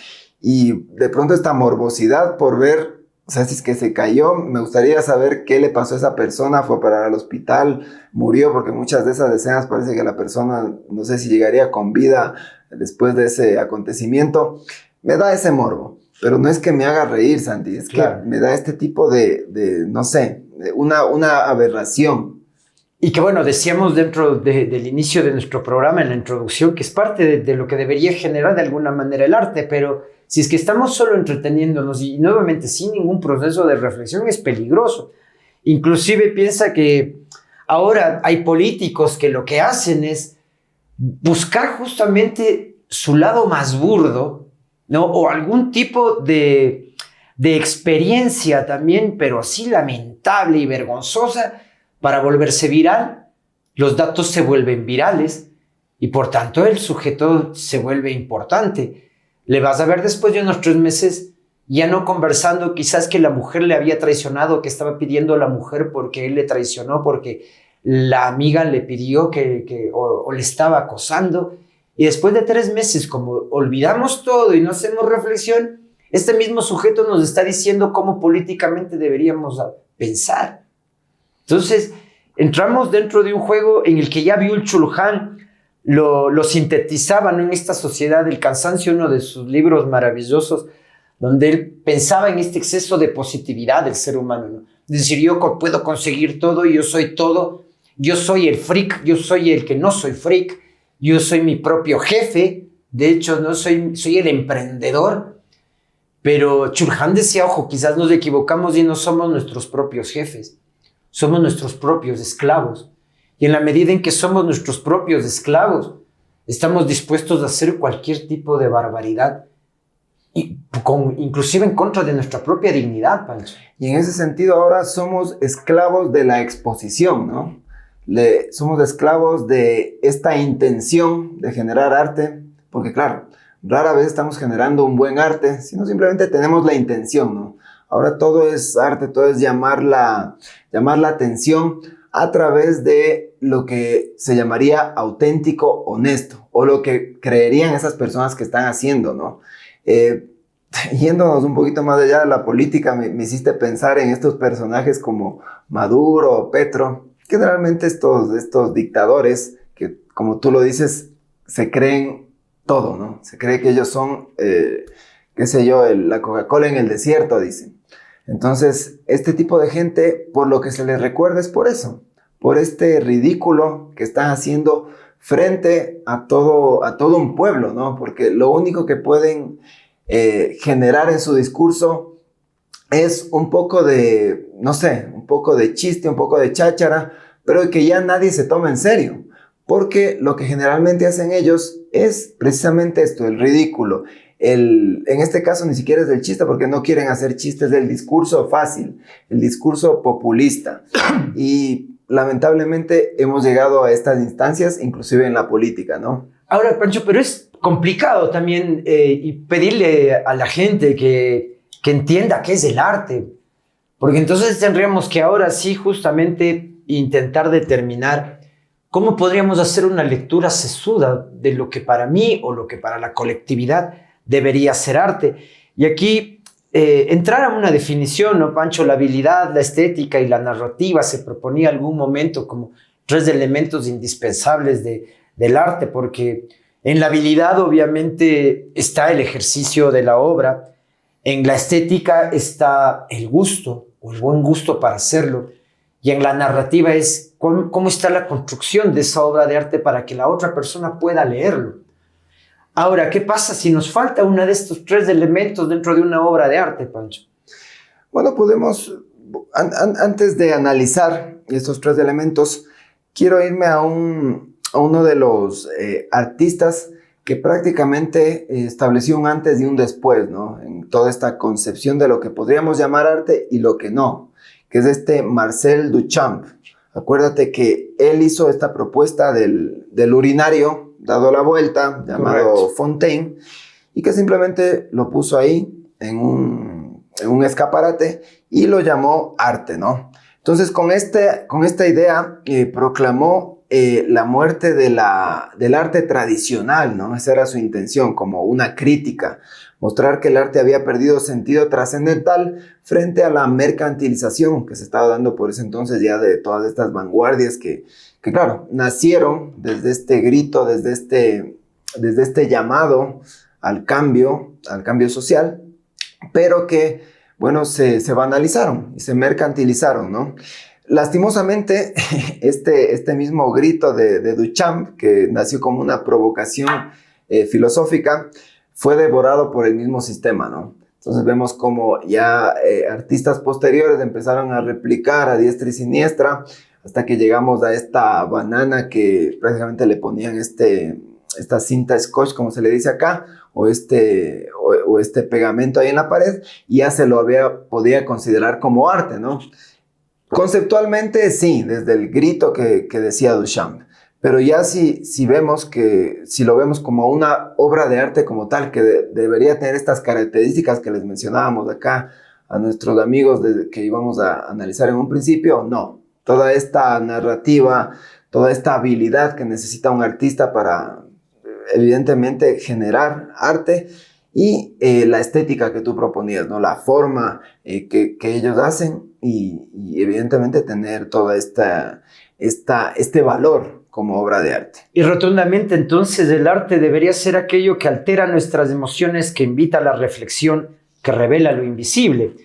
y de pronto esta morbosidad por ver, o sea, si es que se cayó, me gustaría saber qué le pasó a esa persona, fue a parar al hospital, murió, porque muchas de esas escenas parece que la persona, no sé si llegaría con vida después de ese acontecimiento. Me da ese morbo, pero no es que me haga reír, Santi, es claro, que me da este tipo de no sé, una aberración. y que bueno, decíamos dentro del inicio de nuestro programa, en la introducción, que es parte de lo que debería generar de alguna manera el arte, pero si es que estamos solo entreteniéndonos y nuevamente sin ningún proceso de reflexión, es peligroso. Inclusive piensa que ahora hay políticos que lo que hacen es buscar justamente su lado más burdo, ¿no? O algún tipo de experiencia también, pero así lamentable y vergonzosa, para volverse viral. Los datos se vuelven virales y por tanto el sujeto se vuelve importante. Le vas a ver después de unos 3 meses ya no conversando quizás que la mujer le había traicionado, que estaba pidiendo a la mujer porque él le traicionó, porque la amiga le pidió o le estaba acosando. Y después de 3 meses, como olvidamos todo y no hacemos reflexión, este mismo sujeto nos está diciendo cómo políticamente deberíamos pensar. Entonces, entramos dentro de un juego en el que ya Byung-Chul Han lo sintetizaba, ¿no? En esta sociedad del cansancio, uno de sus libros maravillosos, donde él pensaba en este exceso de positividad del ser humano, ¿no? Es decir, yo puedo conseguir todo, yo soy todo, yo soy el freak, yo soy el que no soy freak, yo soy mi propio jefe, de hecho, no soy el emprendedor. Pero Chul Han decía, ojo, quizás nos equivocamos y no somos nuestros propios jefes. Somos nuestros propios esclavos. Y en la medida en que somos nuestros propios esclavos, estamos dispuestos a hacer cualquier tipo de barbaridad, inclusive en contra de nuestra propia dignidad, Pancho. Y en ese sentido ahora somos esclavos de la exposición, ¿no? Somos esclavos de esta intención de generar arte, porque claro, rara vez estamos generando un buen arte, sino simplemente tenemos la intención, ¿no? Ahora todo es arte, todo es llamar la atención a través de lo que se llamaría auténtico, honesto, o lo que creerían esas personas que están haciendo, ¿no? Yéndonos un poquito más allá de la política, me hiciste pensar en estos personajes como Maduro o Petro, generalmente estos dictadores que, como tú lo dices, se creen todo, ¿no? Se cree que ellos son, qué sé yo, la Coca-Cola en el desierto, dicen. Entonces, este tipo de gente, por lo que se les recuerda es por eso, por este ridículo que están haciendo frente a todo un pueblo, ¿no? Porque lo único que pueden generar en su discurso es un poco de, no sé, un poco de chiste, un poco de cháchara, pero que ya nadie se toma en serio. Porque lo que generalmente hacen ellos es precisamente esto, el ridículo. En este caso ni siquiera es del chiste, porque no quieren hacer chistes del discurso fácil, el discurso populista. Y lamentablemente hemos llegado a estas instancias, inclusive en la política, ¿no? Ahora, Pancho, pero es complicado también y pedirle a la gente que entienda qué es el arte. Porque entonces tendríamos que ahora sí justamente intentar determinar cómo podríamos hacer una lectura sesuda de lo que para mí o lo que para la colectividad debería ser arte. Y aquí entrar a una definición, ¿no, Pancho? La habilidad, la estética y la narrativa se proponía algún momento como 3 elementos indispensables del arte, porque en la habilidad obviamente está el ejercicio de la obra, en la estética está el gusto o el buen gusto para hacerlo, y en la narrativa es cómo está la construcción de esa obra de arte para que la otra persona pueda leerlo. Ahora, ¿qué pasa si nos falta uno de estos tres elementos dentro de una obra de arte, Pancho? Bueno, podemos, antes de analizar estos tres elementos, quiero irme a uno de los artistas que prácticamente estableció un antes y un después, ¿no? En toda esta concepción de lo que podríamos llamar arte y lo que no, que es Marcel Duchamp. Acuérdate que él hizo esta propuesta del urinario dado la vuelta, llamado Correcto. Fontaine, y que simplemente lo puso ahí en un escaparate y lo llamó arte, ¿no? Entonces, con esta idea proclamó la muerte del arte tradicional, ¿no? Esa era su intención, como una crítica, mostrar que el arte había perdido sentido trascendental frente a la mercantilización que se estaba dando por ese entonces ya de todas estas vanguardias que claro, nacieron desde este grito, desde este llamado al cambio social, pero que, bueno, se banalizaron y se mercantilizaron, ¿no? Lastimosamente, este mismo grito de Duchamp, que nació como una provocación filosófica, fue devorado por el mismo sistema, ¿no? Entonces vemos como ya artistas posteriores empezaron a replicar a diestra y siniestra, hasta que llegamos a esta banana que prácticamente le ponían esta cinta scotch, como se le dice acá, o este pegamento ahí en la pared, y ya se lo podía considerar como arte, ¿no? Conceptualmente sí, desde el grito que decía Duchamp, pero ya si lo vemos como una obra de arte como tal, que debería tener estas características que les mencionábamos acá a nuestros amigos que íbamos a analizar en un principio, no. Toda esta narrativa, toda esta habilidad que necesita un artista para, evidentemente, generar arte y la estética que tú proponías, ¿no? La forma que ellos hacen y evidentemente tener toda este valor como obra de arte. Y rotundamente, entonces, el arte debería ser aquello que altera nuestras emociones, que invita a la reflexión, que revela lo invisible.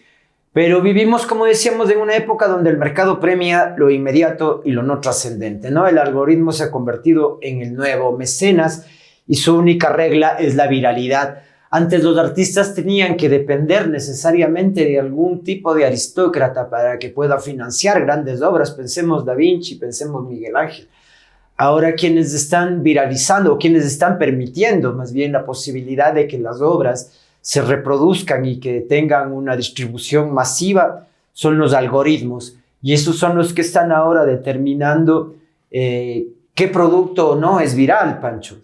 Pero vivimos, como decíamos, en una época donde el mercado premia lo inmediato y lo no trascendente, ¿no? El algoritmo se ha convertido en el nuevo mecenas y su única regla es la viralidad. Antes los artistas tenían que depender necesariamente de algún tipo de aristócrata para que pueda financiar grandes obras. Pensemos Da Vinci, pensemos Miguel Ángel. Ahora quienes están viralizando, o quienes están permitiendo más bien la posibilidad de que las obras se reproduzcan y que tengan una distribución masiva, son los algoritmos. Y esos son los que están ahora determinando qué producto o no es viral, Pancho.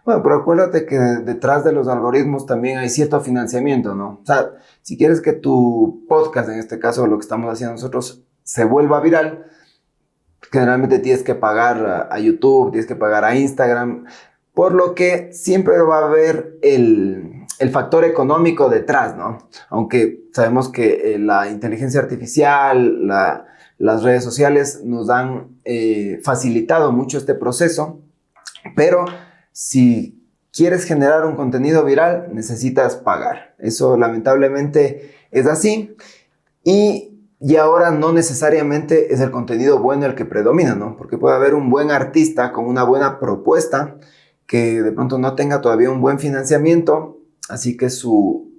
Bueno, pero acuérdate que detrás de los algoritmos también hay cierto financiamiento, ¿no? O sea, si quieres que tu podcast, en este caso lo que estamos haciendo nosotros, se vuelva viral, generalmente tienes que pagar a YouTube, tienes que pagar a Instagram, por lo que siempre va a haber el factor económico detrás, ¿no? Aunque sabemos que la inteligencia artificial, las redes sociales nos han facilitado mucho este proceso, pero si quieres generar un contenido viral, necesitas pagar. Eso lamentablemente es así. Y ahora no necesariamente es el contenido bueno el que predomina, ¿no? Porque puede haber un buen artista con una buena propuesta que de pronto no tenga todavía un buen financiamiento, así que su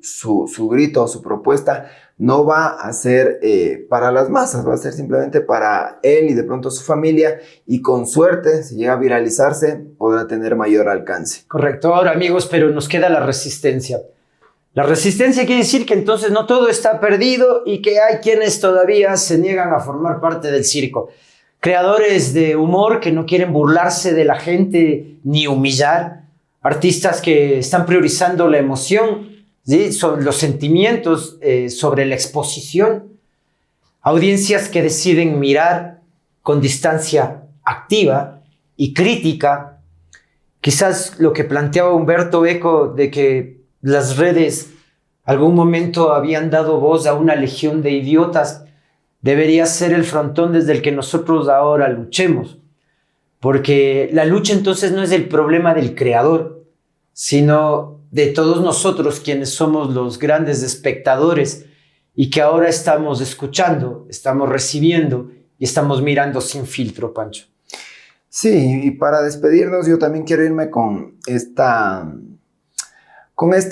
grito o su propuesta no va a ser para las masas, va a ser simplemente para él y de pronto su familia, y con suerte, si llega a viralizarse, podrá tener mayor alcance. Correcto. Ahora, amigos, pero nos queda la resistencia. La resistencia quiere decir que entonces no todo está perdido y que hay quienes todavía se niegan a formar parte del circo. Creadores de humor que no quieren burlarse de la gente ni humillar. Artistas que están priorizando la emoción, ¿sí? Sobre los sentimientos, sobre la exposición. Audiencias que deciden mirar con distancia activa y crítica. Quizás lo que planteaba Humberto Eco de que las redes algún momento habían dado voz a una legión de idiotas, debería ser el frontón desde el que nosotros ahora luchemos. Porque la lucha entonces no es el problema del creador, sino de todos nosotros quienes somos los grandes espectadores y que ahora estamos escuchando, estamos recibiendo y estamos mirando sin filtro, Pancho. Sí, y para despedirnos yo también quiero irme con esta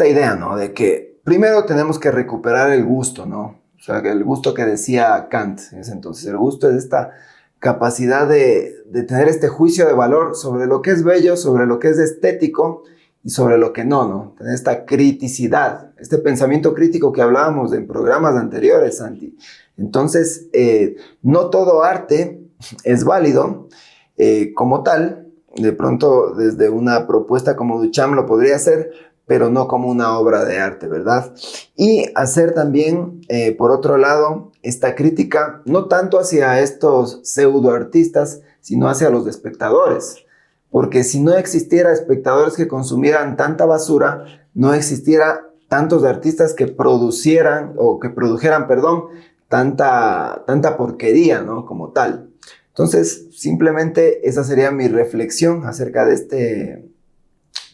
idea, ¿no? De que primero tenemos que recuperar el gusto, ¿no? O sea, el gusto que decía Kant en ese entonces. El gusto es esta capacidad de tener este juicio de valor sobre lo que es bello, sobre lo que es estético y sobre lo que no, ¿no? Tener esta criticidad, este pensamiento crítico que hablábamos en programas anteriores, Santi. Entonces, no todo arte es válido como tal. De pronto, desde una propuesta como Duchamp lo podría hacer, pero no como una obra de arte, ¿verdad? Y hacer también, por otro lado, esta crítica, no tanto hacia estos pseudoartistas, sino hacia los espectadores. Porque si no existiera espectadores que consumieran tanta basura, no existiera tantos artistas que produjeran, tanta porquería, ¿no? Como tal. Entonces, simplemente esa sería mi reflexión acerca de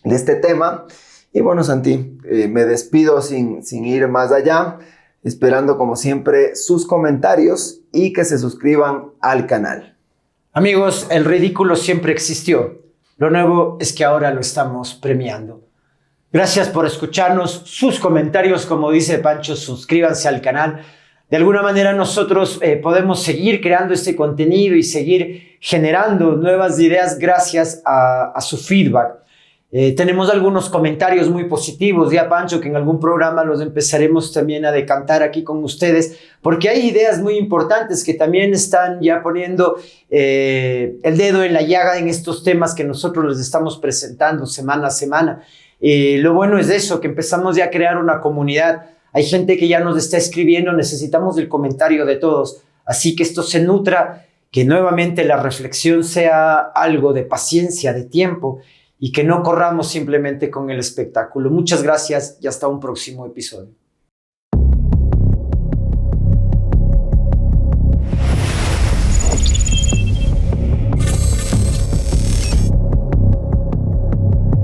este tema. Y bueno, Santi, me despido sin ir más allá, esperando como siempre sus comentarios y que se suscriban al canal. Amigos, el ridículo siempre existió. Lo nuevo es que ahora lo estamos premiando. Gracias por escucharnos. Sus comentarios, como dice Pancho, suscríbanse al canal. De alguna manera nosotros podemos seguir creando este contenido y seguir generando nuevas ideas gracias a su feedback. Tenemos algunos comentarios muy positivos, ya Pancho, que en algún programa los empezaremos también a decantar aquí con ustedes, porque hay ideas muy importantes que también están ya poniendo el dedo en la llaga en estos temas que nosotros les estamos presentando semana a semana. Lo bueno es eso, que empezamos ya a crear una comunidad. Hay gente que ya nos está escribiendo, necesitamos el comentario de todos, así que esto se nutra, que nuevamente la reflexión sea algo de paciencia, de tiempo, y que no corramos simplemente con el espectáculo. Muchas gracias y hasta un próximo episodio.